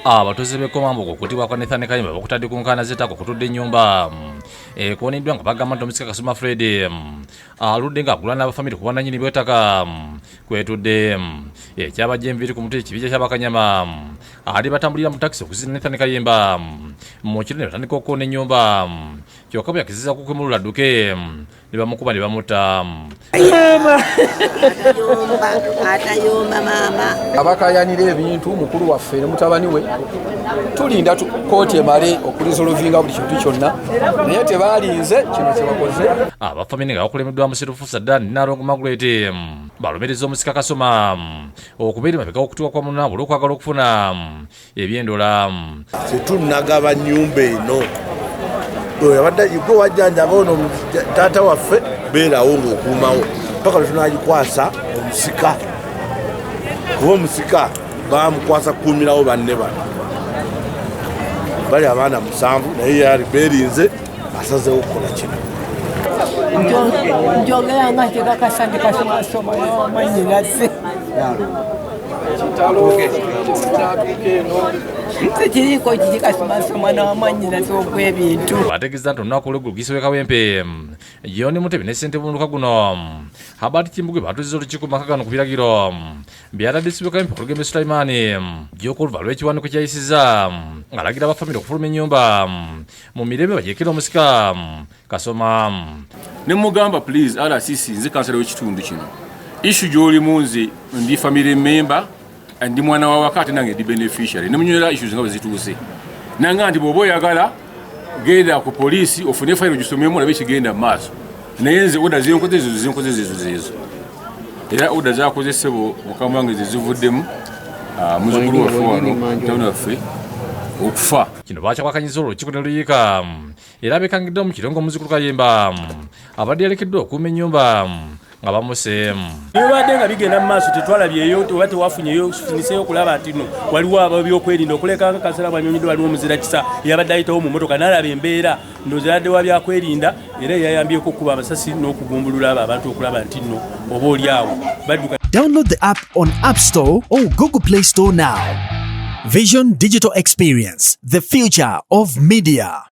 Abatuuze b'Ekomambogo okutibwa kwa Nathan Kayimba bakutadde ku nkaana z'ettaka okutudde ennyumba ekooniddwa nga bagamba nti Omuzzukulu Kasuma Fred aludde ng'agula n'abafamire ku bwannannyini bw'ettaka kwetudde ekyabajja enviiri ku mutwe ekibija ky'Abakanyama ali batambulira mu takisi okuzina Nathan Kayimba mu kiro ne batandika okukoona ennyumba kyokka bwe yakizizza kukemulula adduke ne bamukuba ne bamutta. Atayomba maama abakayanira ebintu mukulu waffe ne mutabani we tulinda kooti emale okurizolovinga buli kintu kyonna naye tebalinze kino kyebakoze. Abafamine nga bakulembeddwa Musirufu Saddani Narongo Margaret balumiriza Omuzzukulu Kasuma okubeera emabega w'okutuuka kwa munaabwe olw'okwagala okufuna ebyendola. Tetunnagaba nnyumba eno yabadde gwe wajjanjaba ono taata waffe beerawo ng'okuumawo paka lwe tunagikwasa omusika kuba omusika bamukwasa kukuumirawo banne bano bali abaana 7 naye yali beerinze asazeewo okukola kino. Njogera nga tekakasande kasomasoma n'amanyinaze tekiriko kiri kasomasoma n'amanyinaze ogw'ebintu. Bategeeza nti olunaku olw'eggulu Kawempe John Mutebi ne ssentebe w'omuluka guno Habert Kimbugwe batuuziza olukiiko mu maka gano ku biragiro byatadde Ssentebe Kawempe ku Lugembe Sulaiman gy'okuluva lw'ekiwandiiko kyayisizza ng'alagira abafamire okufuluma ennyumba mu mirembe bagyekera omusika Kasoma. Ne mugamba please RCC nze kansala w'ekitundu kino issue gy'olimu nze ndi family member ndi mwana wa wakati nange ndi beneficiary ne munyera issues nga bwe zituuse nanga nti bw'oba oyagala genda ku poliisi ofune fayiro gisomyemu olabe ekigenda mu maaso naye nze oda zenkoze zezo era oda zakozesebo mukama wange zezivuddemu muzzukulu waffe wano mutabani waffe okufa. Kino bakyakwakanyiza olukiiko ne luyiika era bekangiddwa mu kirongo Omuzzukulu Kayimba abadde yalekeddwa okuuma ennyumba nga bamuse. Bibadde nga bigenda mu maaso tetwalabyeyo oba tewafunyeyo finiseyo okulaba nti no waliwo ab'ebyokwerinda okuleka nga kansala bwanyonyiddwa waliwo omuzira kisa yabadde ayitawo mu mmotoka n'alaba embeera ndowooza wa byakwerinda era yayambyeko okuba amasasi n'okugumbulula abo abantu okulaba nti no oba oli awo badduka. Download the app on App Store or Google Play Store now. Vision Digital Experience, the future of media.